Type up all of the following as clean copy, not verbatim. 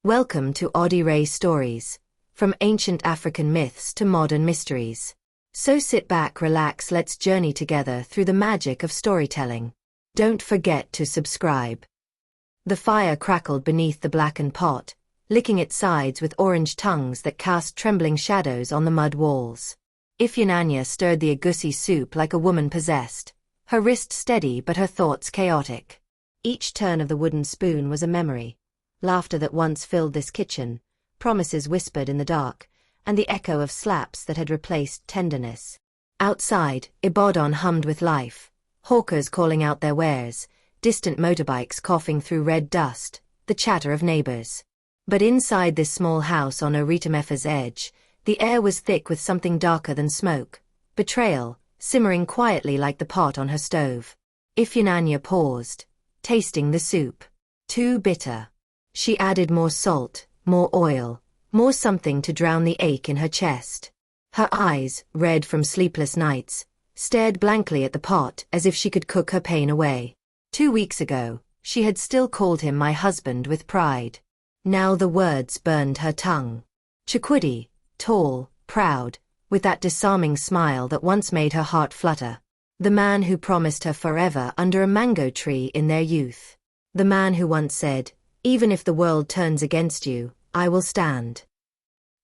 Welcome to Audie Ray Stories, from ancient African myths to modern mysteries. So sit back, relax, let's journey together through the magic of storytelling. Don't forget to subscribe. The fire crackled beneath the blackened pot, licking its sides with orange tongues that cast trembling shadows on the mud walls. Ifeanyi stirred the egusi soup like a woman possessed, her wrist steady but her thoughts chaotic. Each turn of the wooden spoon was a memory. Laughter that once filled this kitchen, promises whispered in the dark, and the echo of slaps that had replaced tenderness. Outside, Ibadan hummed with life, hawkers calling out their wares, distant motorbikes coughing through red dust, the chatter of neighbors. But inside this small house on Oritamefa's edge, the air was thick with something darker than smoke, betrayal, simmering quietly like the pot on her stove. Ifeanyi paused, tasting the soup. Too bitter. She added more salt, more oil, more something to drown the ache in her chest. Her eyes, red from sleepless nights, stared blankly at the pot as if she could cook her pain away. 2 weeks ago, she had still called him my husband with pride. Now the words burned her tongue. Chukwudi, tall, proud, with that disarming smile that once made her heart flutter. The man who promised her forever under a mango tree in their youth. The man who once said, "Even if the world turns against you, I will stand."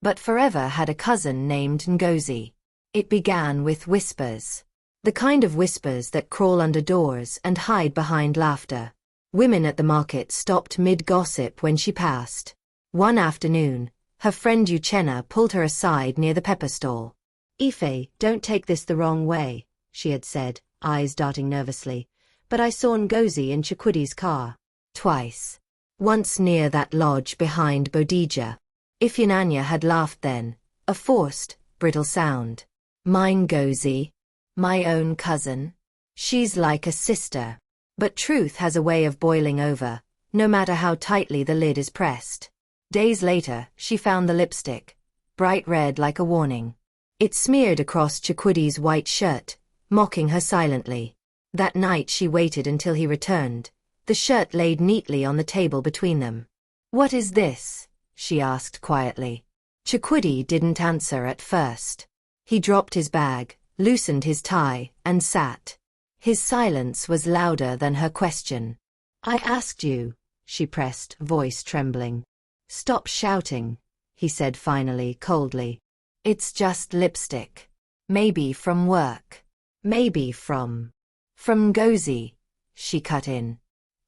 But forever had a cousin named Ngozi. It began with whispers. The kind of whispers that crawl under doors and hide behind laughter. Women at the market stopped mid-gossip when she passed. One afternoon, her friend Uchenna pulled her aside near the pepper stall. "Ife, don't take this the wrong way," she had said, eyes darting nervously, "but I saw Ngozi in Chukwudi's car. Twice. Once near that lodge behind Bodija." Ifeanyi had laughed then, a forced, brittle sound. "My Ngozi? My own cousin? She's like a sister." But truth has a way of boiling over, no matter how tightly the lid is pressed. Days later, she found the lipstick, bright red like a warning. It smeared across Chukwudi's white shirt, mocking her silently. That night she waited until he returned, the shirt laid neatly on the table between them. "What is this?" she asked quietly. Chukwudi didn't answer at first. He dropped his bag, loosened his tie, and sat. His silence was louder than her question. "I asked you," she pressed, voice trembling. "Stop shouting," he said finally, coldly. "It's just lipstick. Maybe from work. Maybe from Ngozi," she cut in.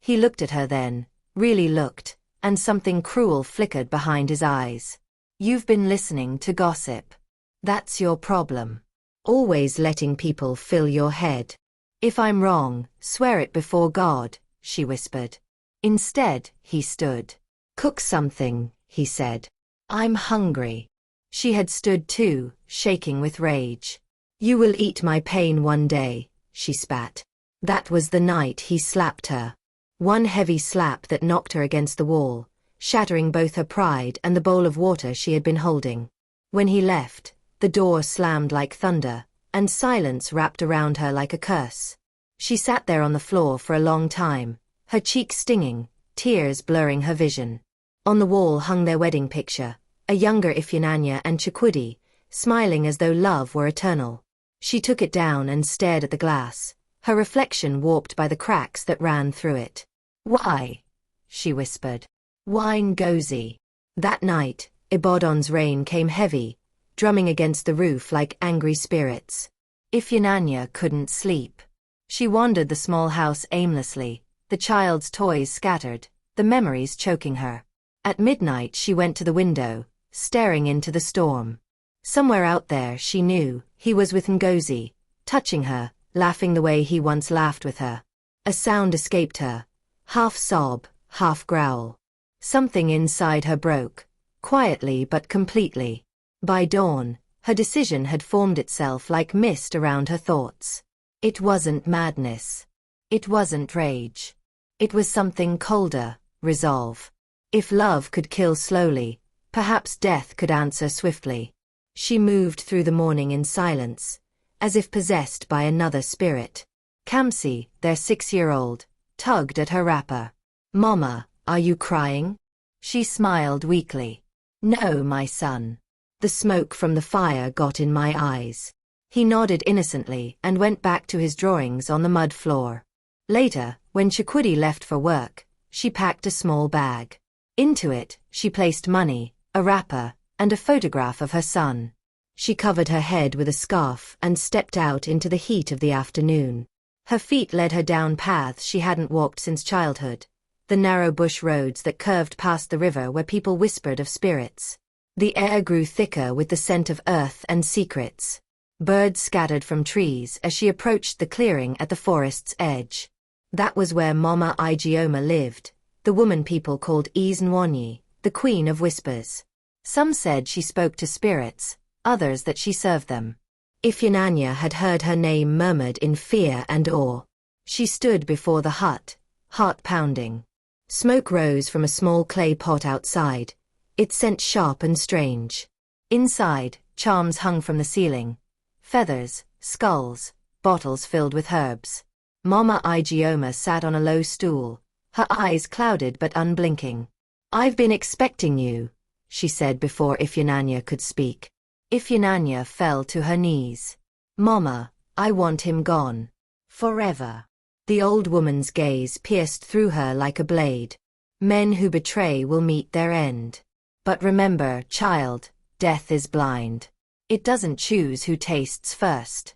He looked at her then, really looked, and something cruel flickered behind his eyes. "You've been listening to gossip. That's your problem. Always letting people fill your head. If I'm wrong, swear it before God," she whispered. Instead, he stood. "Cook something," he said. "I'm hungry." She had stood too, shaking with rage. "You will eat my pain one day," she spat. That was the night he slapped her. One heavy slap that knocked her against the wall, shattering both her pride and the bowl of water she had been holding. When he left, the door slammed like thunder, and silence wrapped around her like a curse. She sat there on the floor for a long time, her cheeks stinging, tears blurring her vision. On the wall hung their wedding picture, a younger Ifeanyi and Chukwudi, smiling as though love were eternal. She took it down and stared at the glass, her reflection warped by the cracks that ran through it. "Why?" she whispered. "Why Ngozi?" That night, Ibadan's rain came heavy, drumming against the roof like angry spirits. Ifeanyi couldn't sleep. She wandered the small house aimlessly, the child's toys scattered, the memories choking her. At midnight she went to the window, staring into the storm. Somewhere out there, she knew, he was with Ngozi, touching her, laughing the way he once laughed with her. A sound escaped her, half sob, half growl. Something inside her broke, quietly but completely. By dawn, her decision had formed itself like mist around her thoughts. It wasn't madness. It wasn't rage. It was something colder, resolve. If love could kill slowly, perhaps death could answer swiftly. She moved through the morning in silence, as if possessed by another spirit. Kamsi, their 6-year-old, tugged at her wrapper. "Mama, are you crying?" She smiled weakly. No, my son. The smoke from the fire got in my eyes. He nodded innocently and went back to his drawings on the mud floor. Later, when Chikwudi left for work, she packed a small bag. Into it, she placed money, a wrapper, and a photograph of her son. She covered her head with a scarf and stepped out into the heat of the afternoon. Her feet led her down paths she hadn't walked since childhood, the narrow bush roads that curved past the river where people whispered of spirits. The air grew thicker with the scent of earth and secrets. Birds scattered from trees as she approached the clearing at the forest's edge. That was where Mama Ijeoma lived, the woman people called Ezenwanyi, the Queen of Whispers. Some said she spoke to spirits, others that she served them. Ifeanyi had heard her name murmured in fear and awe. She stood before the hut, heart pounding. Smoke rose from a small clay pot outside, its scent sharp and strange. Inside, charms hung from the ceiling. Feathers, skulls, bottles filled with herbs. Mama Ijeoma sat on a low stool, her eyes clouded but unblinking. I've been expecting you, she said before Ifeanyi could speak. Ifeanyi fell to her knees. Mama, I want him gone. Forever. The old woman's gaze pierced through her like a blade. Men who betray will meet their end. But remember, child, death is blind. It doesn't choose who tastes first.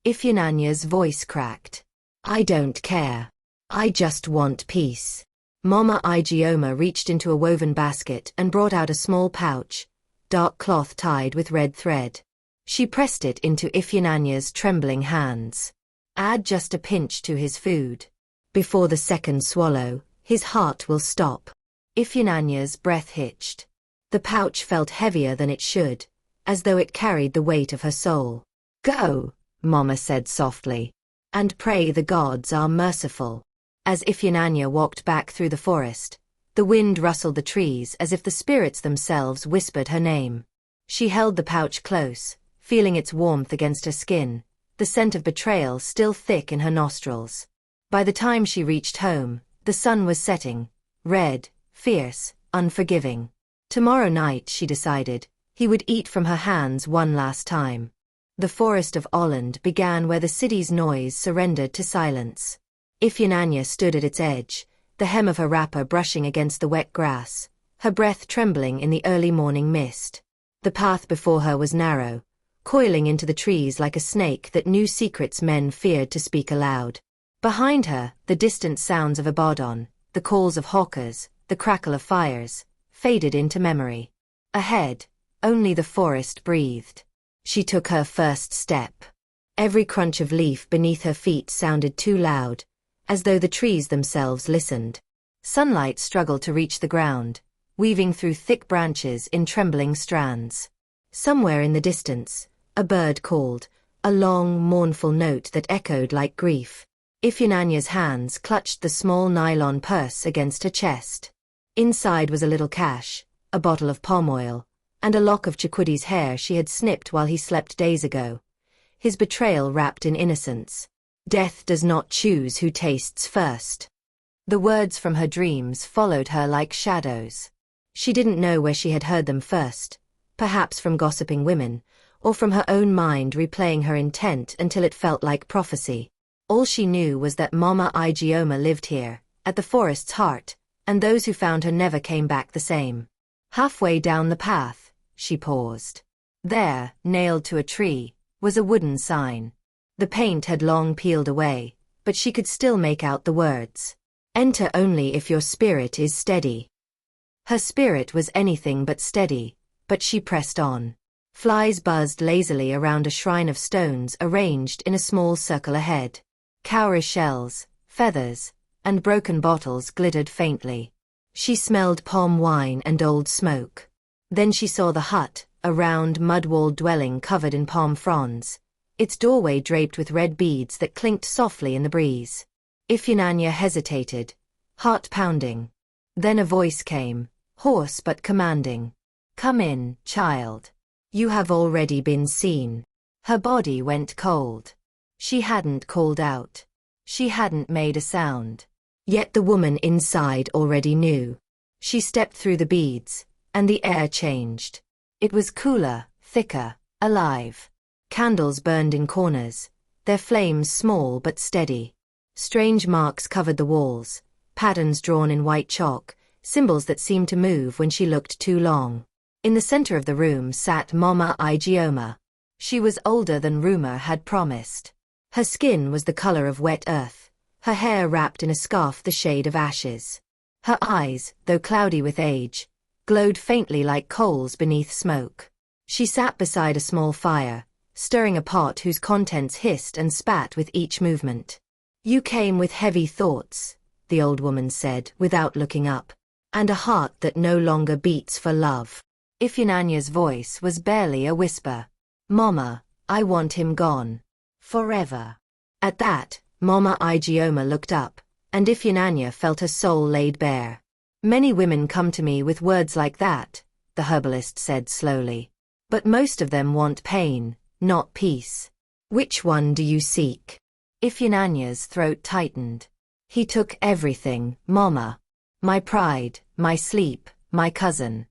Ifeanyi's voice cracked. I don't care. I just want peace. Mama Ijeoma reached into a woven basket and brought out a small pouch, dark cloth tied with red thread. She pressed it into Ifeanyi's trembling hands. Add just a pinch to his food. Before the second swallow, his heart will stop. Ifeanyi's breath hitched. The pouch felt heavier than it should, as though it carried the weight of her soul. Go, Mama said softly, and pray the gods are merciful. As Ifeanyi walked back through the forest, the wind rustled the trees as if the spirits themselves whispered her name. She held the pouch close, feeling its warmth against her skin, the scent of betrayal still thick in her nostrils. By the time she reached home, the sun was setting, red, fierce, unforgiving. Tomorrow night, she decided, he would eat from her hands one last time. The forest of Holland began where the city's noise surrendered to silence. Ifeanyi stood at its edge, the hem of her wrapper brushing against the wet grass, her breath trembling in the early morning mist. The path before her was narrow, coiling into the trees like a snake that knew secrets men feared to speak aloud. Behind her, the distant sounds of Abaddon, the calls of hawkers, the crackle of fires, faded into memory. Ahead, only the forest breathed. She took her first step. Every crunch of leaf beneath her feet sounded too loud, as though the trees themselves listened. Sunlight struggled to reach the ground, weaving through thick branches in trembling strands. Somewhere in the distance, a bird called, a long, mournful note that echoed like grief. Ifeanyi's hands clutched the small nylon purse against her chest. Inside was a little cash, a bottle of palm oil, and a lock of Chikwidi's hair she had snipped while he slept days ago. His betrayal wrapped in innocence. Death does not choose who tastes first. The words from her dreams followed her like shadows. She didn't know where she had heard them first, perhaps from gossiping women, or from her own mind replaying her intent until it felt like prophecy. All she knew was that Mama Ijeoma lived here, at the forest's heart, and those who found her never came back the same. Halfway down the path, she paused. There, nailed to a tree, was a wooden sign. The paint had long peeled away, but she could still make out the words. Enter only if your spirit is steady. Her spirit was anything but steady, but she pressed on. Flies buzzed lazily around a shrine of stones arranged in a small circle ahead. Cowrie shells, feathers, and broken bottles glittered faintly. She smelled palm wine and old smoke. Then she saw the hut, a round mud-walled dwelling covered in palm fronds, its doorway draped with red beads that clinked softly in the breeze. Ifeanyi hesitated, heart pounding. Then a voice came, hoarse but commanding. Come in, child. You have already been seen. Her body went cold. She hadn't called out. She hadn't made a sound. Yet the woman inside already knew. She stepped through the beads, and the air changed. It was cooler, thicker, alive. Candles burned in corners, their flames small but steady. Strange marks covered the walls, patterns drawn in white chalk, symbols that seemed to move when she looked too long. In the center of the room sat Mama Ijeoma. She was older than rumor had promised. Her skin was the color of wet earth, her hair wrapped in a scarf the shade of ashes. Her eyes, though cloudy with age, glowed faintly like coals beneath smoke. She sat beside a small fire, stirring a pot whose contents hissed and spat with each movement. "You came with heavy thoughts," the old woman said without looking up, "and a heart that no longer beats for love." Ifunanya's voice was barely a whisper. "Mama, I want him gone. Forever." At that, Mama Ijeoma looked up, and Ifunanya felt her soul laid bare. "Many women come to me with words like that," the herbalist said slowly. "But most of them want pain, not peace. Which one do you seek?" Ifunanya's throat tightened. "He took everything, Mama. My pride, my sleep, my cousin.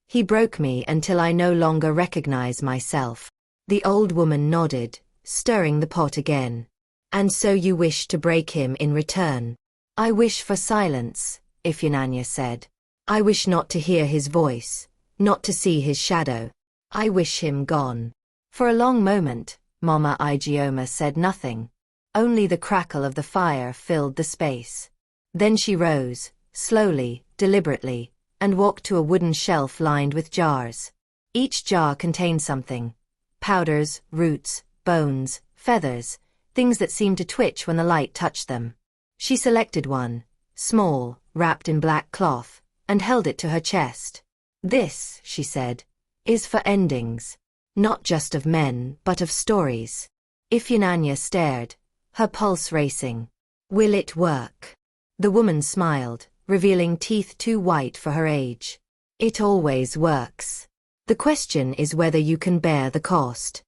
He broke me until I no longer recognize myself." The old woman nodded, stirring the pot again. "And so you wish to break him in return?" "I wish for silence," Ifunanya said. "I wish not to hear his voice, not to see his shadow. I wish him gone." For a long moment, Mama Ijeoma said nothing. Only the crackle of the fire filled the space. Then she rose, slowly, deliberately, and walked to a wooden shelf lined with jars. Each jar contained something: powders, roots, bones, feathers, things that seemed to twitch when the light touched them. She selected one, small, wrapped in black cloth, and held it to her chest. "This," she said, "is for endings. Not just of men, but of stories." Ifunanya stared, her pulse racing. "Will it work?" The woman smiled, revealing teeth too white for her age. "It always works. The question is whether you can bear the cost."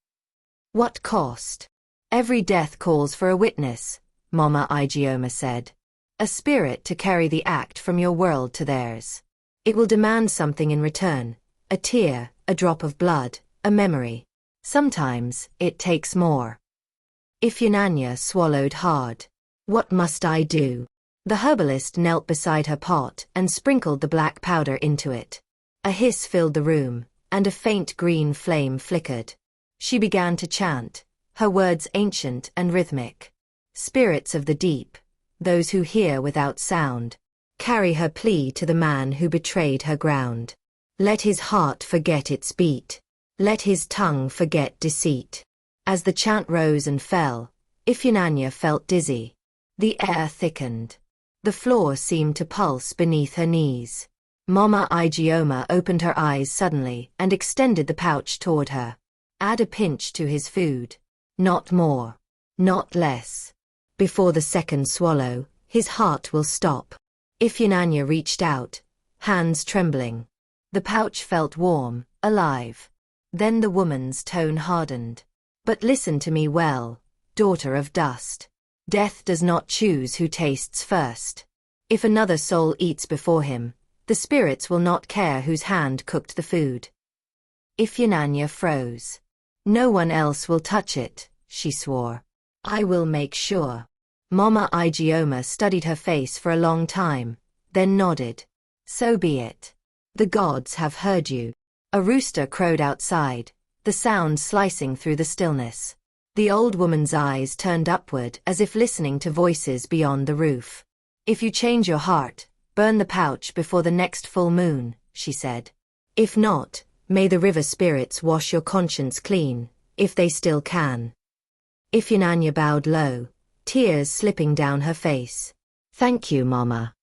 "What cost?" "Every death calls for a witness," Mama Ijeoma said. "A spirit to carry the act from your world to theirs. It will demand something in return, a tear, a drop of blood, a memory. Sometimes, it takes more." Ifunanya swallowed hard. "What must I do?" The herbalist knelt beside her pot and sprinkled the black powder into it. A hiss filled the room, and a faint green flame flickered. She began to chant, her words ancient and rhythmic. "Spirits of the deep, those who hear without sound, carry her plea to the man who betrayed her ground. Let his heart forget its beat. Let his tongue forget deceit." As the chant rose and fell, Ifunanya felt dizzy. The air thickened. The floor seemed to pulse beneath her knees. Mama Ijeoma opened her eyes suddenly and extended the pouch toward her. "Add a pinch to his food. Not more. Not less. Before the second swallow, his heart will stop." Ifunanya reached out, hands trembling. The pouch felt warm, alive. Then the woman's tone hardened. "But listen to me well, daughter of dust. Death does not choose who tastes first. If another soul eats before him, the spirits will not care whose hand cooked the food." Ifunanya froze. "No one else will touch it," she swore. "I will make sure." Mama Ijeoma studied her face for a long time, then nodded. "So be it. The gods have heard you." A rooster crowed outside, the sound slicing through the stillness. The old woman's eyes turned upward as if listening to voices beyond the roof. "If you change your heart, burn the pouch before the next full moon," she said. "If not, may the river spirits wash your conscience clean, if they still can." Ifunanya bowed low, tears slipping down her face. "Thank you, Mama."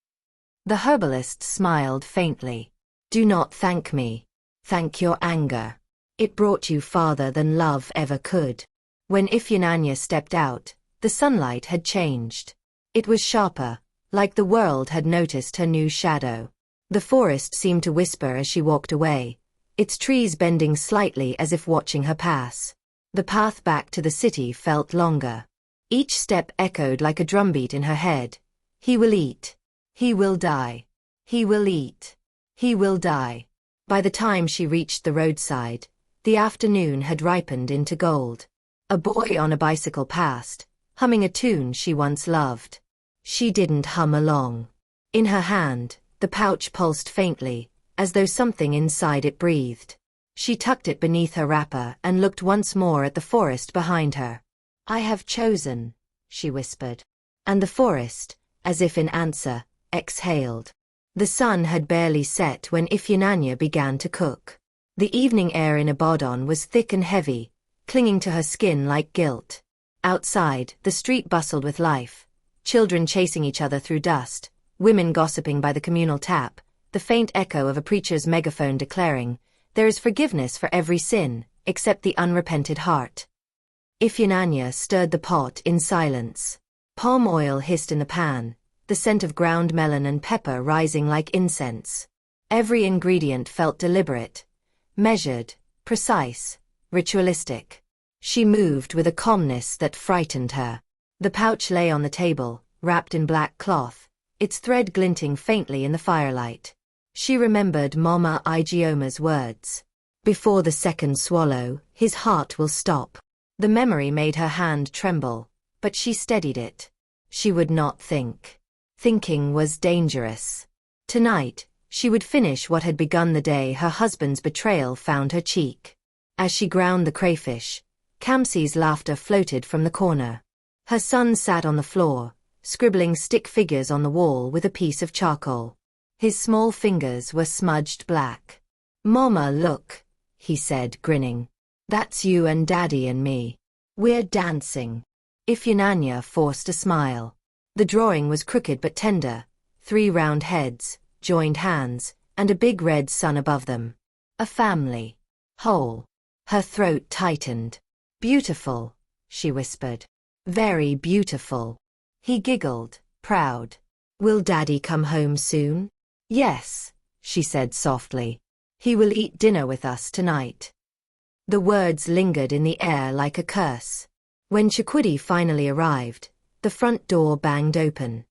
The herbalist smiled faintly. "Do not thank me. Thank your anger. It brought you farther than love ever could." When Ifunanya stepped out, the sunlight had changed. It was sharper, like the world had noticed her new shadow. The forest seemed to whisper as she walked away, its trees bending slightly as if watching her pass. The path back to the city felt longer. Each step echoed like a drumbeat in her head. "He will eat. He will die. He will eat. He will die. By the time she reached the roadside, the afternoon had ripened into gold. A boy on a bicycle passed, humming a tune she once loved. She didn't hum along. In her hand, the pouch pulsed faintly, as though something inside it breathed. She tucked it beneath her wrapper and looked once more at the forest behind her. I have chosen, she whispered. And the forest, as if in answer, exhaled. The sun had barely set when Ifeanyi began to cook. The evening air in Ibadan was thick and heavy, clinging to her skin like guilt. Outside, the street bustled with life, children chasing each other through dust, women gossiping by the communal tap, the faint echo of a preacher's megaphone declaring, "There is forgiveness for every sin, except the unrepented heart." Ifeanyi stirred the pot in silence. Palm oil hissed in the pan, the scent of ground melon and pepper rising like incense. Every ingredient felt deliberate, measured, precise, ritualistic. She moved with a calmness that frightened her. The pouch lay on the table, wrapped in black cloth, its thread glinting faintly in the firelight. She remembered Mama Igioma's words. Before the second swallow, his heart will stop. The memory made her hand tremble, but she steadied it. She would not think. Thinking was dangerous. Tonight, she would finish what had begun the day her husband's betrayal found her cheek. As she ground the crayfish, Kamsi's laughter floated from the corner. Her son sat on the floor, scribbling stick figures on the wall with a piece of charcoal. His small fingers were smudged black. "Mama, look," he said, grinning. "That's you and Daddy and me. We're dancing." Ifeanyi forced a smile. The drawing was crooked but tender, 3 round heads, joined hands, and a big red sun above them. A family. Whole. Her throat tightened. "Beautiful," she whispered. "Very beautiful." He giggled, proud. "Will Daddy come home soon?" "Yes," she said softly. "He will eat dinner with us tonight." The words lingered in the air like a curse. When Chukwudi finally arrived, the front door banged open.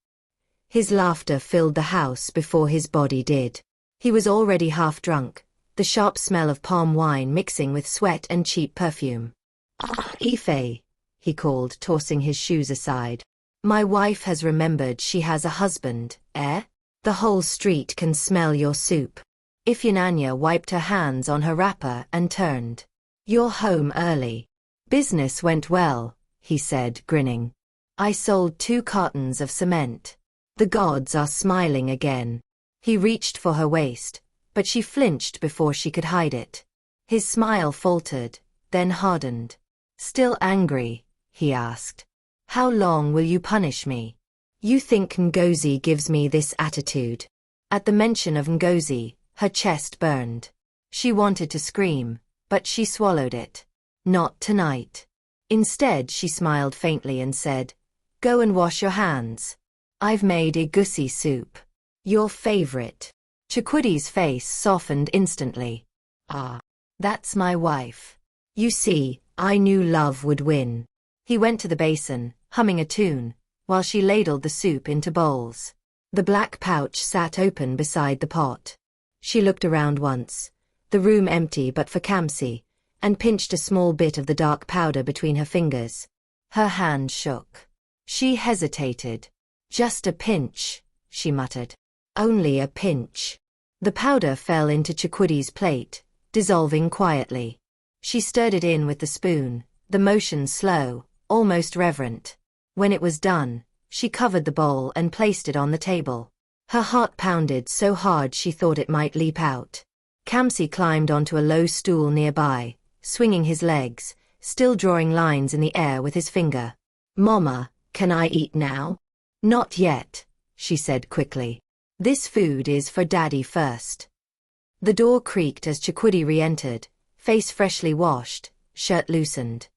His laughter filled the house before his body did. He was already half drunk, the sharp smell of palm wine mixing with sweat and cheap perfume. "Ah, Ife," he called, tossing his shoes aside. "My wife has remembered she has a husband, eh? The whole street can smell your soup." Ifeanyi wiped her hands on her wrapper and turned. "You're home early." "Business went well," he said, grinning. "I sold 2 cartons of cement. The gods are smiling again." He reached for her waist, but she flinched before she could hide it. His smile faltered, then hardened. "Still angry?" he asked. "How long will you punish me? You think Ngozi gives me this attitude?" At the mention of Ngozi, her chest burned. She wanted to scream, but she swallowed it. "Not tonight." Instead, she smiled faintly and said, "Go and wash your hands. I've made egusi soup. Your favorite." Chukwudi's face softened instantly. "Ah, that's my wife. You see, I knew love would win." He went to the basin, humming a tune, while she ladled the soup into bowls. The black pouch sat open beside the pot. She looked around once, the room empty but for Kamsi, and pinched a small bit of the dark powder between her fingers. Her hand shook. She hesitated. "Just a pinch," she muttered. "Only a pinch." The powder fell into Chukwudi's plate, dissolving quietly. She stirred it in with the spoon, the motion slow, almost reverent. When it was done, she covered the bowl and placed it on the table. Her heart pounded so hard she thought it might leap out. Kamsi climbed onto a low stool nearby, swinging his legs, still drawing lines in the air with his finger. "Mama, can I eat now?" "Not yet," she said quickly. "This food is for Daddy first." The door creaked as Chukwudi re-entered, face freshly washed, shirt loosened.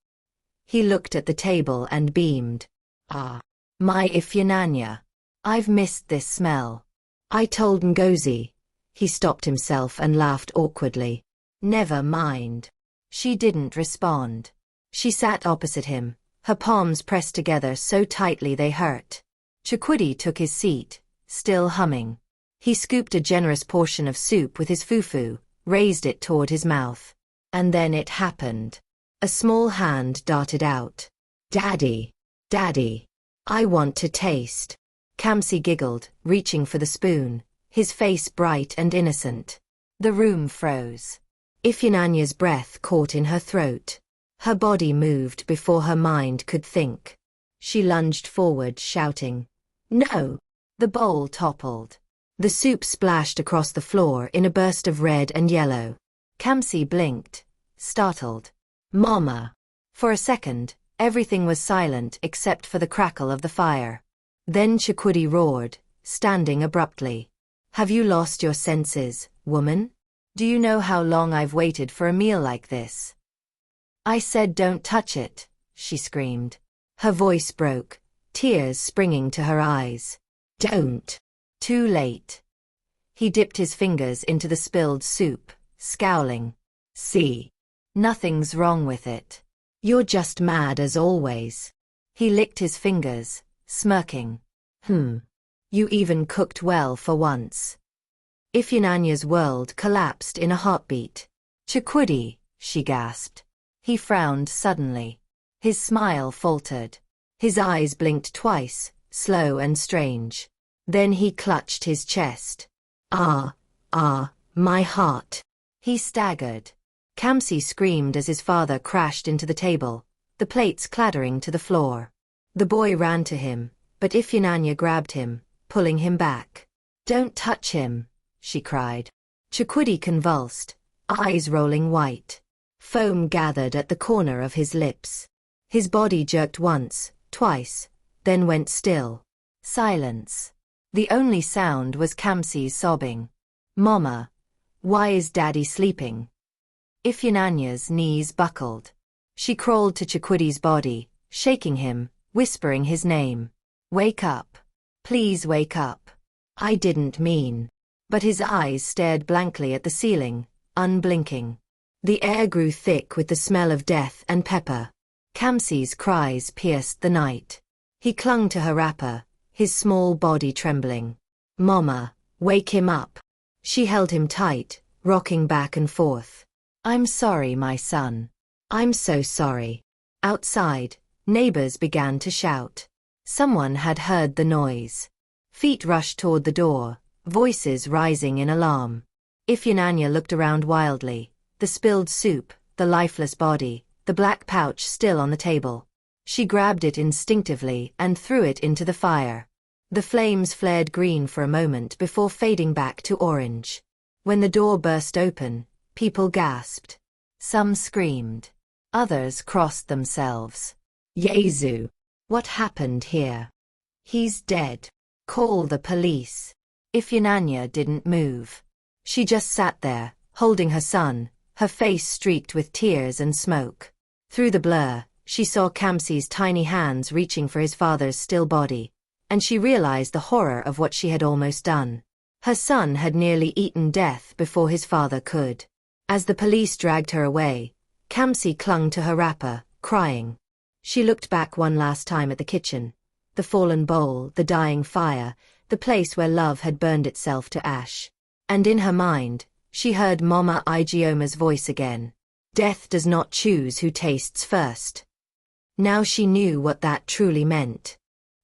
He looked at the table and beamed. "Ah, my Ifeanyi. I've missed this smell. I told Ngozi." He stopped himself and laughed awkwardly. "Never mind." She didn't respond. She sat opposite him, her palms pressed together so tightly they hurt. Chukwudi took his seat, still humming. He scooped a generous portion of soup with his fufu, raised it toward his mouth. And then it happened. A small hand darted out. "Daddy! Daddy! I want to taste." Kamsi giggled, reaching for the spoon, his face bright and innocent. The room froze. Ifeanyi's breath caught in her throat. Her body moved before her mind could think. She lunged forward, shouting, "No!" The bowl toppled. The soup splashed across the floor in a burst of red and yellow. Kamsi blinked, startled. "Mama!" For a second, everything was silent except for the crackle of the fire. Then Chikwudi roared, standing abruptly. "Have you lost your senses, woman? Do you know how long I've waited for a meal like this?" "I said don't touch it," she screamed. Her voice broke, tears springing to her eyes. "Don't." Too late. He dipped his fingers into the spilled soup, scowling. "See? Nothing's wrong with it. You're just mad as always." He licked his fingers, smirking. You even cooked well for once." Ifeanyi's world collapsed in a heartbeat. "Chikwudi," she gasped. He frowned suddenly. His smile faltered. His eyes blinked twice, slow and strange. Then he clutched his chest. My heart." He staggered. Kamsi screamed as his father crashed into the table, the plates clattering to the floor. The boy ran to him, but Ifeanyi grabbed him, pulling him back. "Don't touch him," she cried. Chikwudi convulsed, eyes rolling white. Foam gathered at the corner of his lips. His body jerked once, twice, then went still. Silence. The only sound was Kamsi's sobbing. "Mama, why is Daddy sleeping?" Ifeanyi's knees buckled. She crawled to Chikwidi's body, shaking him, whispering his name. "Wake up. Please wake up. I didn't mean." But his eyes stared blankly at the ceiling, unblinking. The air grew thick with the smell of death and pepper. Kamsi's cries pierced the night. He clung to her wrapper, his small body trembling. "Mama, wake him up." She held him tight, rocking back and forth. "I'm sorry, my son. I'm so sorry." Outside, neighbors began to shout. Someone had heard the noise. Feet rushed toward the door, voices rising in alarm. Ifeanyi looked around wildly, the spilled soup, the lifeless body, the black pouch still on the table. She grabbed it instinctively and threw it into the fire. The flames flared green for a moment before fading back to orange. When the door burst open, people gasped. Some screamed. Others crossed themselves. "Yezu! What happened here?" "He's dead. Call the police." Ifeanyi didn't move. She just sat there, holding her son, her face streaked with tears and smoke. Through the blur, she saw Kamsi's tiny hands reaching for his father's still body, and she realized the horror of what she had almost done. Her son had nearly eaten death before his father could. As the police dragged her away, Kamsi clung to her wrapper, crying. She looked back one last time at the kitchen, the fallen bowl, the dying fire, the place where love had burned itself to ash. And in her mind, she heard Mama Igioma's voice again. "Death does not choose who tastes first." Now she knew what that truly meant.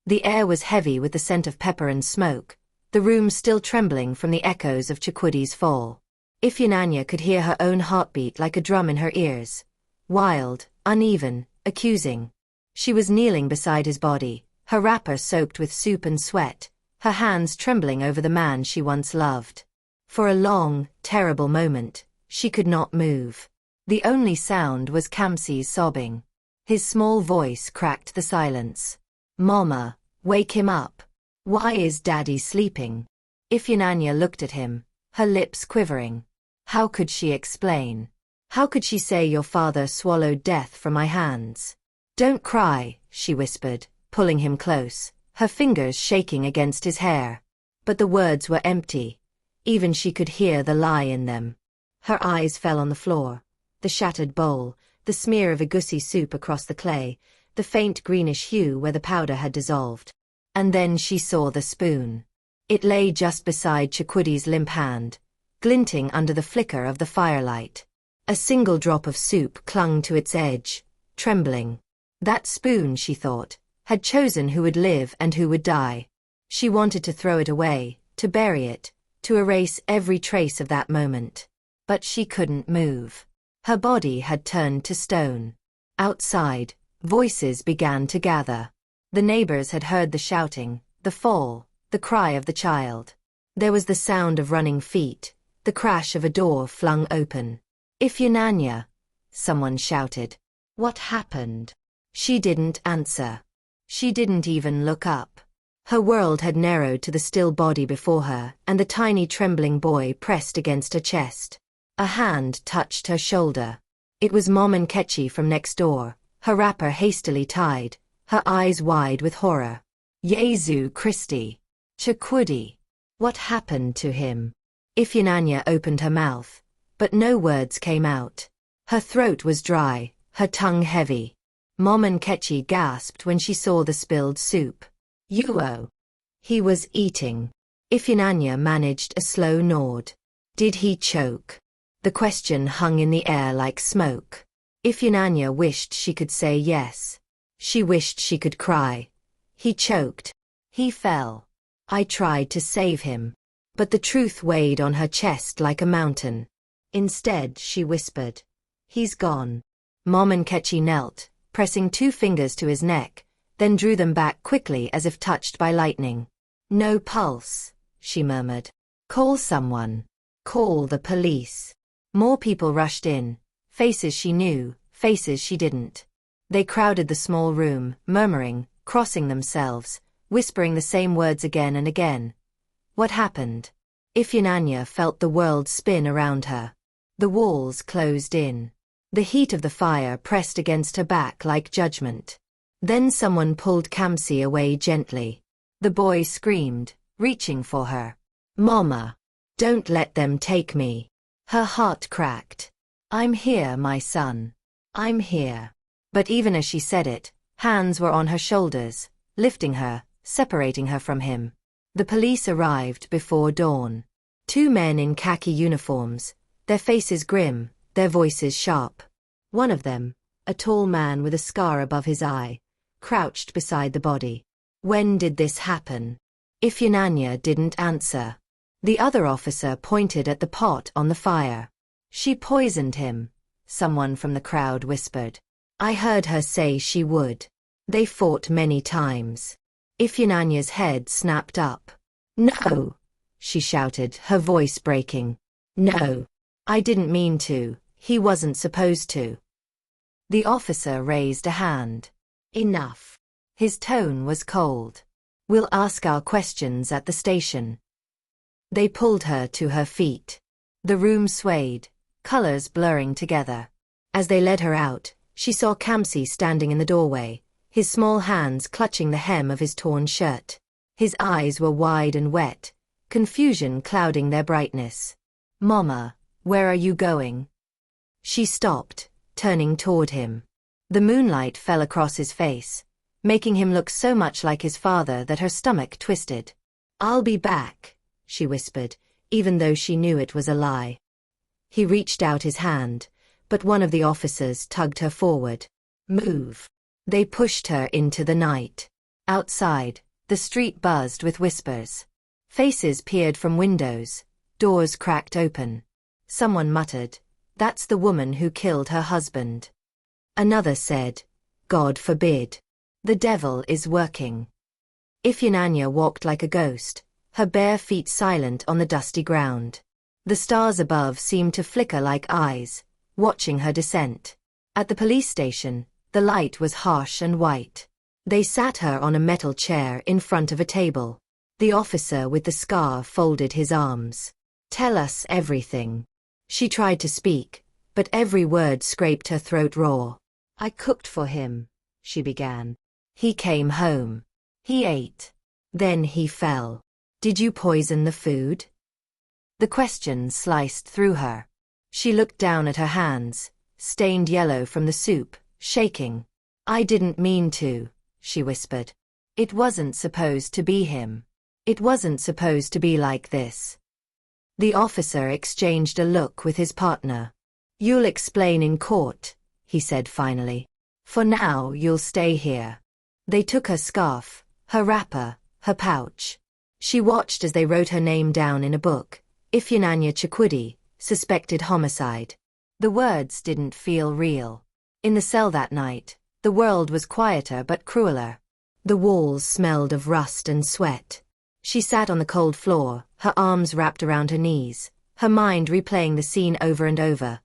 The air was heavy with the scent of pepper and smoke, the room still trembling from the echoes of Chikwidi's fall. Ifeanyi could hear her own heartbeat like a drum in her ears. Wild, uneven, accusing. She was kneeling beside his body, her wrapper soaked with soup and sweat, her hands trembling over the man she once loved. For a long, terrible moment, she could not move. The only sound was Kamsi's sobbing. His small voice cracked the silence. "Mama, wake him up. Why is Daddy sleeping?" Ifeanyi looked at him, her lips quivering. How could she explain? How could she say your father swallowed death from my hands? "Don't cry," she whispered, pulling him close, her fingers shaking against his hair. But the words were empty. Even she could hear the lie in them. Her eyes fell on the floor, the shattered bowl, the smear of egusi soup across the clay, the faint greenish hue where the powder had dissolved. And then she saw the spoon. It lay just beside Chikudi's limp hand, glinting under the flicker of the firelight. A single drop of soup clung to its edge, trembling. That spoon, she thought, had chosen who would live and who would die. She wanted to throw it away, to bury it, to erase every trace of that moment. But she couldn't move. Her body had turned to stone. Outside, voices began to gather. The neighbors had heard the shouting, the fall, the cry of the child. There was the sound of running feet, the crash of a door flung open. "Ifeanyi," someone shouted. "What happened?" She didn't answer. She didn't even look up. Her world had narrowed to the still body before her and the tiny trembling boy pressed against her chest. A hand touched her shoulder. It was Mom Nkechi from next door, her wrapper hastily tied, her eyes wide with horror. "Jesu Christi! Chikudi! What happened to him?" Ifeanyi opened her mouth, but no words came out. Her throat was dry, her tongue heavy. Mom Nkechi gasped when she saw the spilled soup. "Yuo." He was eating. Ifeanyi managed a slow nod. Did he choke? The question hung in the air like smoke. Ifeanyi wished she could say yes. She wished she could cry. He choked. He fell. I tried to save him. But the truth weighed on her chest like a mountain. Instead, she whispered, "He's gone." Mom Nkechi knelt, pressing 2 fingers to his neck, then drew them back quickly as if touched by lightning. "No pulse," she murmured. "Call someone. Call the police." More people rushed in, faces she knew, faces she didn't. They crowded the small room, murmuring, crossing themselves, whispering the same words again and again. What happened? Ifeanyi felt the world spin around her. The walls closed in. The heat of the fire pressed against her back like judgment. Then someone pulled Kamsi away gently. The boy screamed, reaching for her. "Mama! Don't let them take me." Her heart cracked. "I'm here, my son. I'm here." But even as she said it, hands were on her shoulders, lifting her, separating her from him. The police arrived before dawn. 2 men in khaki uniforms, their faces grim, their voices sharp. One of them, a tall man with a scar above his eye, crouched beside the body. "When did this happen?" Ifeanyi didn't answer. The other officer pointed at the pot on the fire. "She poisoned him," someone from the crowd whispered. "I heard her say she would. They fought many times." Ifeanyi's head snapped up. "No!" she shouted, her voice breaking. "No! I didn't mean to. He wasn't supposed to." The officer raised a hand. "Enough." His tone was cold. "We'll ask our questions at the station." They pulled her to her feet. The room swayed, colors blurring together. As they led her out, she saw Kamsi standing in the doorway, his small hands clutching the hem of his torn shirt. His eyes were wide and wet, confusion clouding their brightness. "Mama, where are you going?" She stopped, turning toward him. The moonlight fell across his face, making him look so much like his father that her stomach twisted. "I'll be back," she whispered, even though she knew it was a lie. He reached out his hand, but one of the officers tugged her forward. "Move." They pushed her into the night. Outside, the street buzzed with whispers. Faces peered from windows, doors cracked open. Someone muttered, "That's the woman who killed her husband." Another said, "God forbid. The devil is working." Ifeanyi walked like a ghost, her bare feet silent on the dusty ground. The stars above seemed to flicker like eyes, watching her descent. At the police station, the light was harsh and white. They sat her on a metal chair in front of a table. The officer with the scar folded his arms. "Tell us everything." She tried to speak, but every word scraped her throat raw. "I cooked for him," she began. "He came home. He ate. Then he fell. Did you poison the food?" The question sliced through her. She looked down at her hands, stained yellow from the soup, shaking. "I didn't mean to," she whispered. "It wasn't supposed to be him." It wasn't supposed to be like this. The officer exchanged a look with his partner. You'll explain in court, he said finally. For now, you'll stay here. They took her scarf, her wrapper, her pouch. She watched as they wrote her name down in a book. Ifeanyi Chukwudi, suspected homicide. The words didn't feel real. In the cell that night, the world was quieter but crueler. The walls smelled of rust and sweat. She sat on the cold floor, her arms wrapped around her knees, her mind replaying the scene over and over.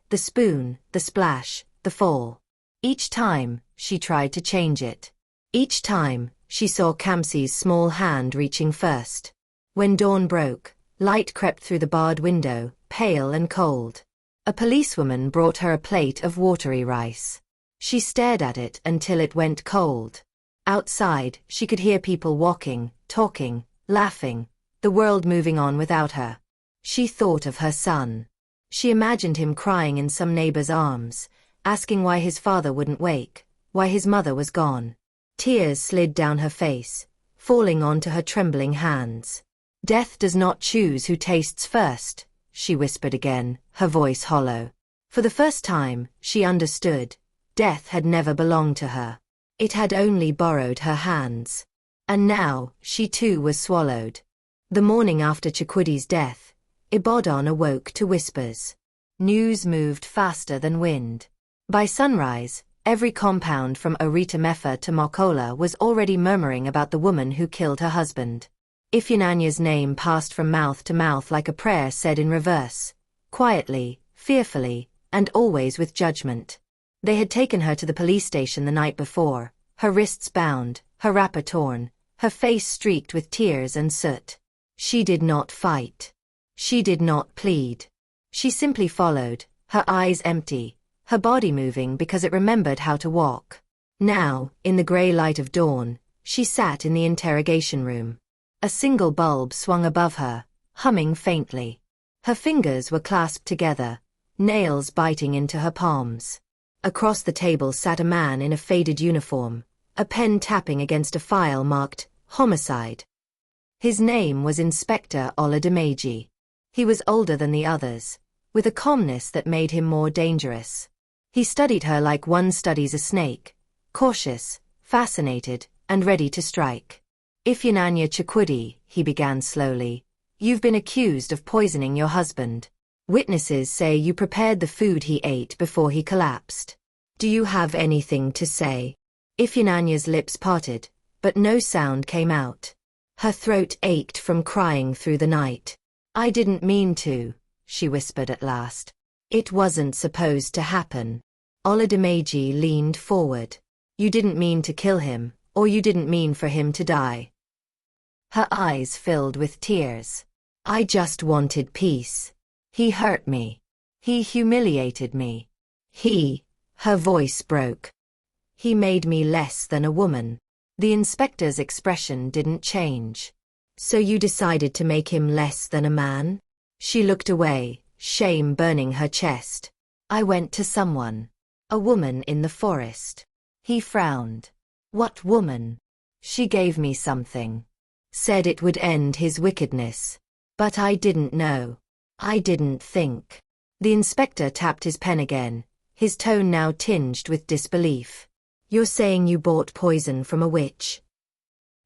The spoon, the splash, the fall. Each time, she tried to change it. Each time, she saw Kamsi's small hand reaching first. When dawn broke, light crept through the barred window, pale and cold. A policewoman brought her a plate of watery rice. She stared at it until it went cold. Outside, she could hear people walking, talking, laughing, the world moving on without her. She thought of her son. She imagined him crying in some neighbor's arms, asking why his father wouldn't wake, why his mother was gone. Tears slid down her face, falling onto her trembling hands. Death does not choose who tastes first, she whispered again, her voice hollow. For the first time, she understood. Death had never belonged to her. It had only borrowed her hands. And now, she too was swallowed. The morning after Chukwidi's death, Ibadan awoke to whispers. News moved faster than wind. By sunrise, every compound from Orita-Mefa to Mokola was already murmuring about the woman who killed her husband. Ifeanyi's name passed from mouth to mouth like a prayer said in reverse, quietly, fearfully, and always with judgment. They had taken her to the police station the night before, her wrists bound, her wrapper torn, her face streaked with tears and soot. She did not fight. She did not plead. She simply followed, her eyes empty, her body moving because it remembered how to walk. Now, in the gray light of dawn, she sat in the interrogation room. A single bulb swung above her, humming faintly. Her fingers were clasped together, nails biting into her palms. Across the table sat a man in a faded uniform, a pen tapping against a file marked, Homicide. His name was Inspector Oladimeji. He was older than the others, with a calmness that made him more dangerous. He studied her like one studies a snake, cautious, fascinated, and ready to strike. Ifeanyi Chukwudi, he began slowly, you've been accused of poisoning your husband. Witnesses say you prepared the food he ate before he collapsed. Do you have anything to say? Ifeanyi's lips parted, but no sound came out. Her throat ached from crying through the night. I didn't mean to, she whispered at last. It wasn't supposed to happen. Oladimeji leaned forward. You didn't mean to kill him, or you didn't mean for him to die. Her eyes filled with tears. I just wanted peace. He hurt me. He humiliated me. Her voice broke. He made me less than a woman. The inspector's expression didn't change. So you decided to make him less than a man? She looked away, shame burning her chest. I went to someone. A woman in the forest. He frowned. What woman? She gave me something. Said it would end his wickedness. But I didn't know. I didn't think. The inspector tapped his pen again, his tone now tinged with disbelief. You're saying you bought poison from a witch?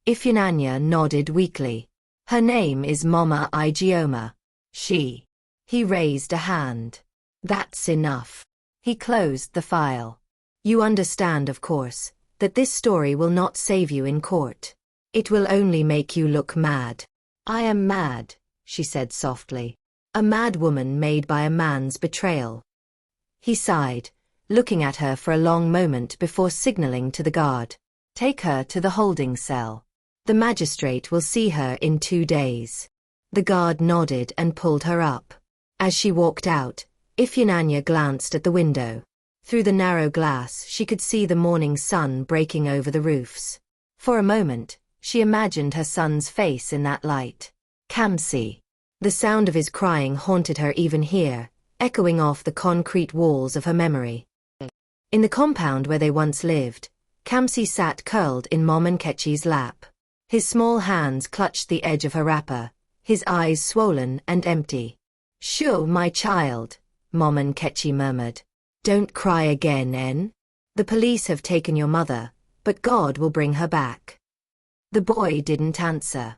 Ifeanyi nodded weakly. Her name is Mama Ijeoma. He raised a hand. That's enough. He closed the file. You understand, of course, that this story will not save you in court. It will only make you look mad. I am mad, she said softly. A mad woman made by a man's betrayal. He sighed, looking at her for a long moment before signaling to the guard. Take her to the holding cell. The magistrate will see her in 2 days. The guard nodded and pulled her up. As she walked out, Ifeanyi glanced at the window. Through the narrow glass she could see the morning sun breaking over the roofs. For a moment, she imagined her son's face in that light. Kamsi. The sound of his crying haunted her even here, echoing off the concrete walls of her memory. In the compound where they once lived, Kamsi sat curled in Mom Nkechi's lap. His small hands clutched the edge of her wrapper, his eyes swollen and empty. "Sure, my child," Mom and Ketchy murmured. "Don't cry again, En. The police have taken your mother, but God will bring her back." The boy didn't answer.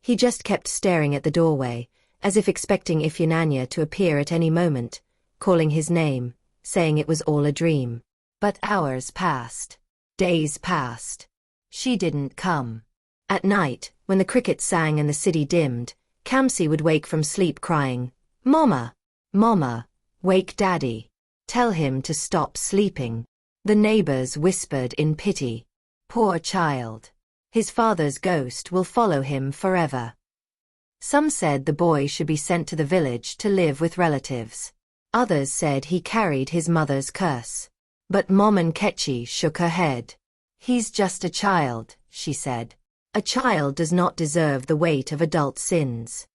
He just kept staring at the doorway, as if expecting Ifeanyi to appear at any moment, calling his name, saying it was all a dream. But hours passed. Days passed. She didn't come. At night, when the crickets sang and the city dimmed, Kamsi would wake from sleep crying, "Mama! Mama! Wake Daddy! Tell him to stop sleeping." The neighbors whispered in pity, "Poor child. His father's ghost will follow him forever." Some said the boy should be sent to the village to live with relatives. Others said he carried his mother's curse. But Mom and Ketchy shook her head. "He's just a child," she said. "A child does not deserve the weight of adult sins."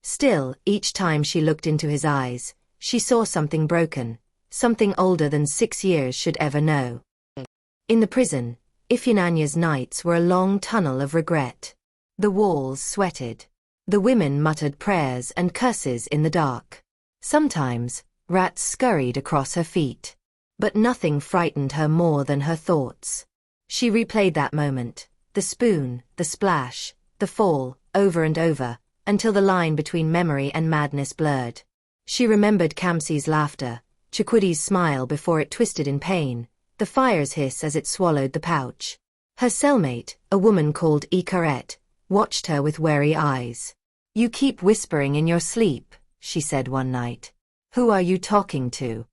Still, each time she looked into his eyes, she saw something broken, something older than 6 years should ever know. In the prison, Ifeanyi's nights were a long tunnel of regret. The walls sweated. The women muttered prayers and curses in the dark. Sometimes, rats scurried across her feet. But nothing frightened her more than her thoughts. She replayed that moment, the spoon, the splash, the fall, over and over, until the line between memory and madness blurred. She remembered Kamsi's laughter, Chukwidi's smile before it twisted in pain, the fire's hiss as it swallowed the pouch. Her cellmate, a woman called Ikaret, watched her with wary eyes. "You keep whispering in your sleep," she said one night. "Who are you talking to?"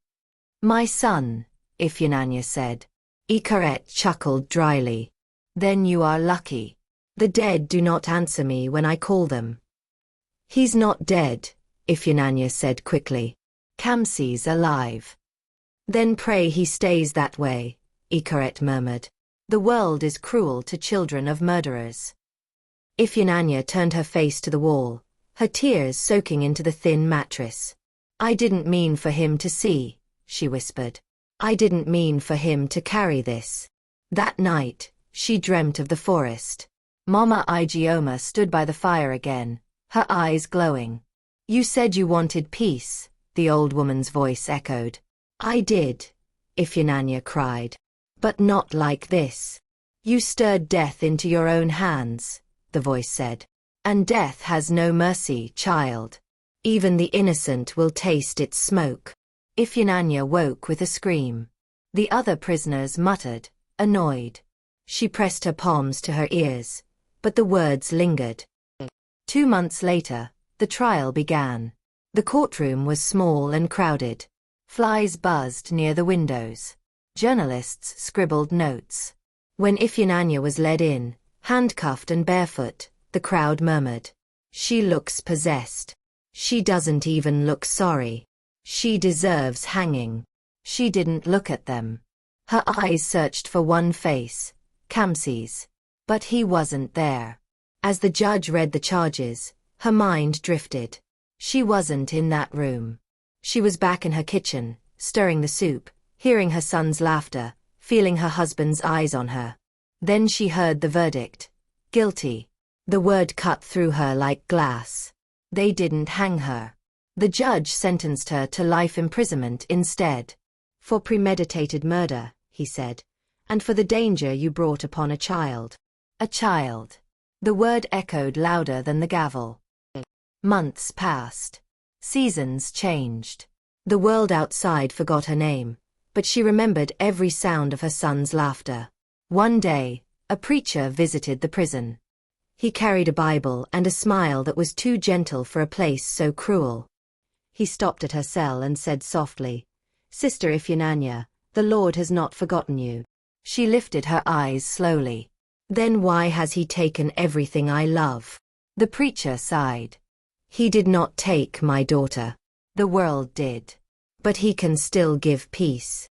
"My son," Ifeanyi said. Ikaret chuckled dryly. "Then you are lucky. The dead do not answer me when I call them." "He's not dead," Ifeanyi said quickly. "Kamsi's alive." "Then pray he stays that way," Ikaret murmured. "The world is cruel to children of murderers." Ifeanyi turned her face to the wall, her tears soaking into the thin mattress. "I didn't mean for him to see," she whispered. "I didn't mean for him to carry this." That night, she dreamt of the forest. Mama Ijeoma stood by the fire again, her eyes glowing. "You said you wanted peace," the old woman's voice echoed. "I did," Ifeanyi cried. "But not like this. You stirred death into your own hands," the voice said. "And death has no mercy, child. Even the innocent will taste its smoke." Ifeanyi woke with a scream. The other prisoners muttered, annoyed. She pressed her palms to her ears, but the words lingered. 2 months later, the trial began. The courtroom was small and crowded. Flies buzzed near the windows. Journalists scribbled notes. When Ifeanyi was led in, handcuffed and barefoot, the crowd murmured, "She looks possessed. She doesn't even look sorry. She deserves hanging." She didn't look at them. Her eyes searched for one face, Kamsi's. But he wasn't there. As the judge read the charges, her mind drifted. She wasn't in that room. She was back in her kitchen, stirring the soup, hearing her son's laughter, feeling her husband's eyes on her. Then she heard the verdict. Guilty. The word cut through her like glass. They didn't hang her. The judge sentenced her to life imprisonment instead. "For premeditated murder," he said, "and for the danger you brought upon a child." A child. The word echoed louder than the gavel. Months passed. Seasons changed. The world outside forgot her name, but she remembered every sound of her son's laughter. One day, a preacher visited the prison. He carried a Bible and a smile that was too gentle for a place so cruel. He stopped at her cell and said softly, "Sister Ifeanyi, the Lord has not forgotten you." She lifted her eyes slowly. "Then why has he taken everything I love?" The preacher sighed. "He did not take my daughter. The world did. But he can still give peace."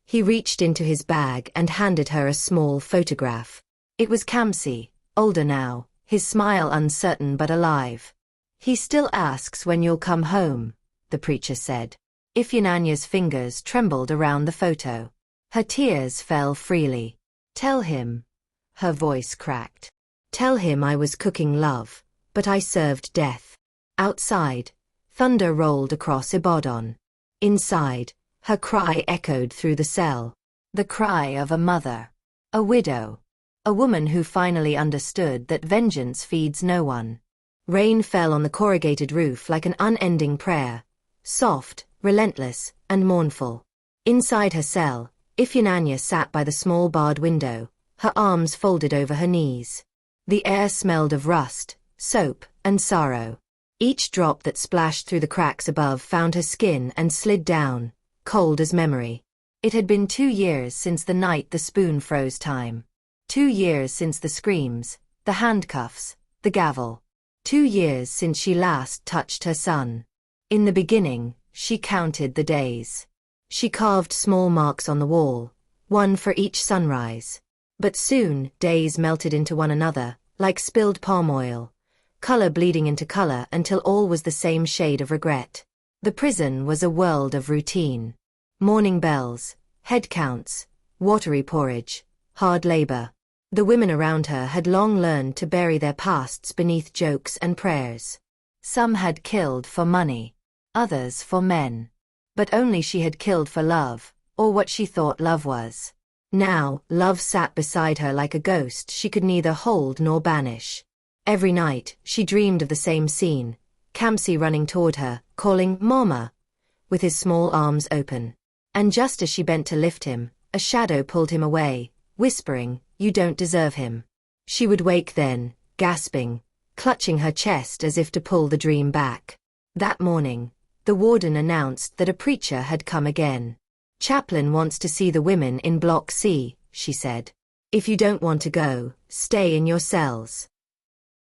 He reached into his bag and handed her a small photograph. It was Kamsi, older now, his smile uncertain but alive. "He still asks when you'll come home," the preacher said. Ifeanyi's fingers trembled around the photo. Her tears fell freely. "Tell him." Her voice cracked. Tell him I was cooking love, but I served death. Outside, thunder rolled across Ibadan. Inside, her cry echoed through the cell. The cry of a mother. A widow. A woman who finally understood that vengeance feeds no one. Rain fell on the corrugated roof like an unending prayer, soft, relentless, and mournful. Inside her cell, Ifeanyi sat by the small barred window, her arms folded over her knees. The air smelled of rust, soap, and sorrow. Each drop that splashed through the cracks above found her skin and slid down, cold as memory. It had been 2 years since the night the spoon froze time. 2 years since the screams, the handcuffs, the gavel. 2 years since she last touched her son. In the beginning, she counted the days. She carved small marks on the wall, one for each sunrise. But soon, days melted into one another, like spilled palm oil, color bleeding into color until all was the same shade of regret. The prison was a world of routine. Morning bells, head counts, watery porridge, hard labor. The women around her had long learned to bury their pasts beneath jokes and prayers. Some had killed for money, others for men. But only she had killed for love, or what she thought love was. Now, love sat beside her like a ghost she could neither hold nor banish. Every night, she dreamed of the same scene, Kamsi running toward her, calling, "Mama," with his small arms open. And just as she bent to lift him, a shadow pulled him away, whispering, "You don't deserve him." She would wake then, gasping, clutching her chest as if to pull the dream back. That morning, the warden announced that a preacher had come again. "Chaplain wants to see the women in Block C," she said. "If you don't want to go, stay in your cells."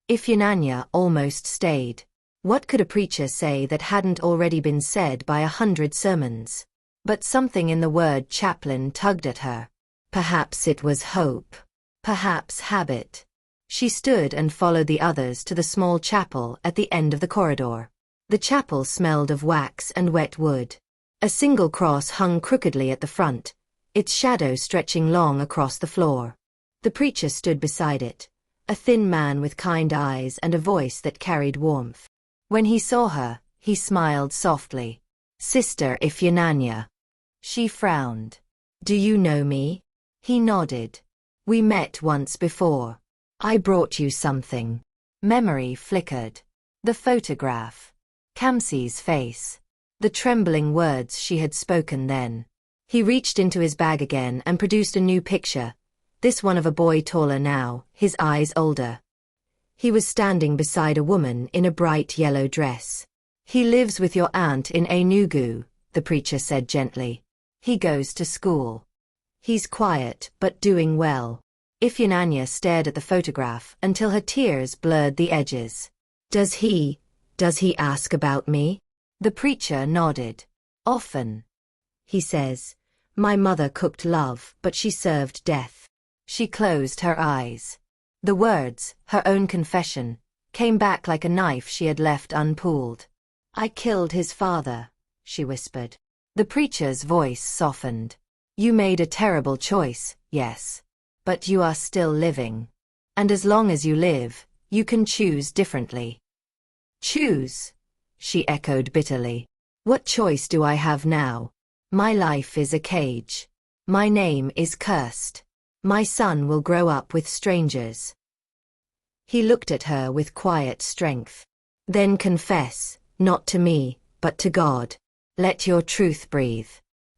Ifeanyi almost stayed. What could a preacher say that hadn't already been said by 100 sermons? But something in the word chaplain tugged at her. Perhaps it was hope. Perhaps habit. She stood and followed the others to the small chapel at the end of the corridor. The chapel smelled of wax and wet wood. A single cross hung crookedly at the front, its shadow stretching long across the floor. The preacher stood beside it, a thin man with kind eyes and a voice that carried warmth. When he saw her, he smiled softly. "Sister Ifeanyi." She frowned. "Do you know me?" He nodded. "We met once before. I brought you something." Memory flickered. The photograph. Kamsi's face. The trembling words she had spoken then. He reached into his bag again and produced a new picture, this one of a boy taller now, his eyes older. He was standing beside a woman in a bright yellow dress. "He lives with your aunt in Enugu," the preacher said gently. "He goes to school. He's quiet but doing well." Ifeanyi stared at the photograph until her tears blurred the edges. Does he ask about me?" The preacher nodded. "Often. He says, 'My mother cooked love, but she served death.'" She closed her eyes. The words, her own confession, came back like a knife she had left unpulled. "I killed his father," she whispered. The preacher's voice softened. "You made a terrible choice, yes. But you are still living. And as long as you live, you can choose differently." "Choose?" she echoed bitterly. "What choice do I have now? My life is a cage. My name is cursed. My son will grow up with strangers." He looked at her with quiet strength. "Then confess, not to me, but to God. Let your truth breathe.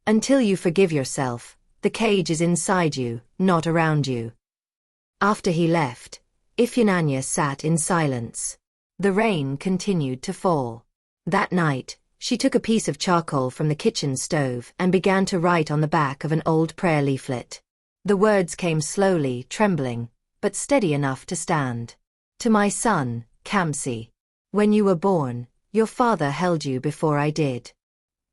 Until you forgive yourself, the cage is inside you, not around you." After he left, Ifeanyi sat in silence. The rain continued to fall. That night, she took a piece of charcoal from the kitchen stove and began to write on the back of an old prayer leaflet. The words came slowly, trembling, but steady enough to stand. "To my son, Kamsi. When you were born, your father held you before I did.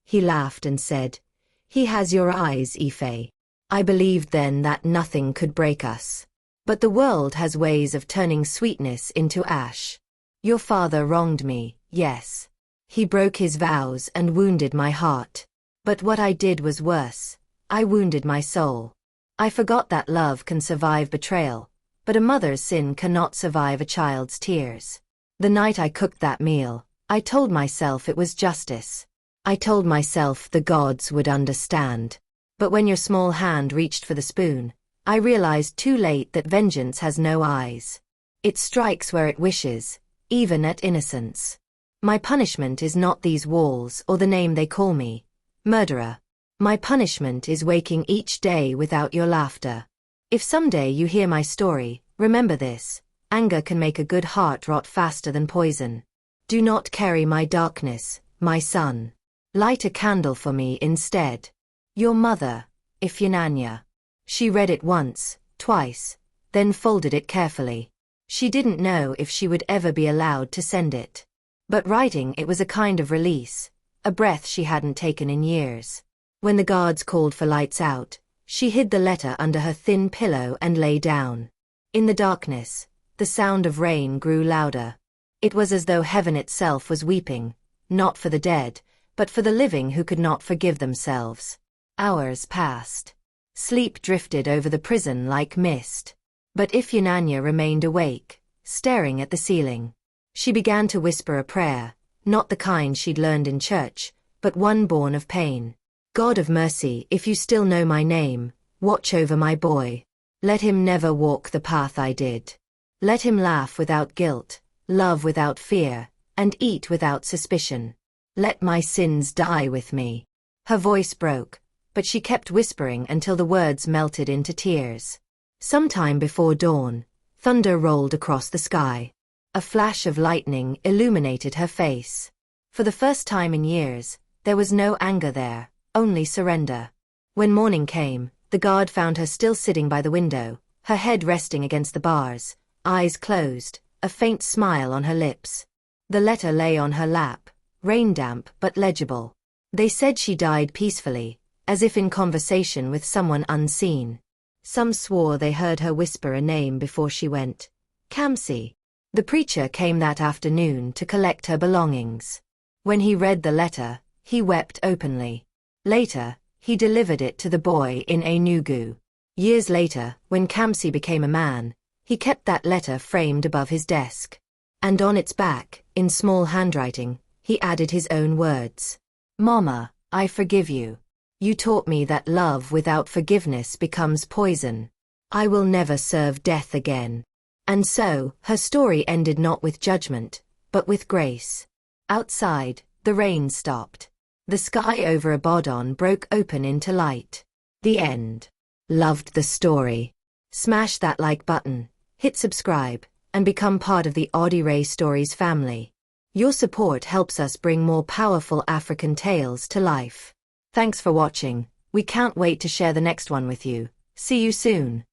He laughed and said, 'He has your eyes, Ife.' I believed then that nothing could break us. But the world has ways of turning sweetness into ash. Your father wronged me, yes. He broke his vows and wounded my heart. But what I did was worse. I wounded my soul. I forgot that love can survive betrayal, but a mother's sin cannot survive a child's tears. The night I cooked that meal, I told myself it was justice. I told myself the gods would understand. But when your small hand reached for the spoon, I realized too late that vengeance has no eyes. It strikes where it wishes, even at innocence. My punishment is not these walls or the name they call me, murderer. My punishment is waking each day without your laughter. If someday you hear my story, remember this: anger can make a good heart rot faster than poison. Do not carry my darkness, my son. Light a candle for me instead. Your mother, Ifeanyi. She read it once, twice, then folded it carefully. She didn't know if she would ever be allowed to send it. But writing it was a kind of release, a breath she hadn't taken in years. When the guards called for lights out, she hid the letter under her thin pillow and lay down. In the darkness, the sound of rain grew louder. It was as though heaven itself was weeping, not for the dead, but for the living who could not forgive themselves. Hours passed. Sleep drifted over the prison like mist. But Ifeanyi remained awake, staring at the ceiling. She began to whisper a prayer, not the kind she'd learned in church, but one born of pain. God of mercy, if you still know my name, watch over my boy. Let him never walk the path I did. Let him laugh without guilt, love without fear, and eat without suspicion. Let my sins die with me. Her voice broke, but she kept whispering until the words melted into tears. Sometime before dawn, thunder rolled across the sky. A flash of lightning illuminated her face. For the first time in years, there was no anger there, only surrender. When morning came, the guard found her still sitting by the window, her head resting against the bars, eyes closed, a faint smile on her lips. The letter lay on her lap, rain-damp but legible. They said she died peacefully, as if in conversation with someone unseen. Some swore they heard her whisper a name before she went. Kamsi. The preacher came that afternoon to collect her belongings. When he read the letter, he wept openly. Later, he delivered it to the boy in Enugu. Years later, when Kamsi became a man, he kept that letter framed above his desk. And on its back, in small handwriting, he added his own words. Mama, I forgive you. You taught me that love without forgiveness becomes poison. I will never serve death again. And so, her story ended not with judgment, but with grace. Outside, the rain stopped. The sky over Ibadan broke open into light. The end. Loved the story? Smash that like button, hit subscribe, and become part of the Ray Stories family. Your support helps us bring more powerful African tales to life. Thanks for watching. We can't wait to share the next one with you. See you soon.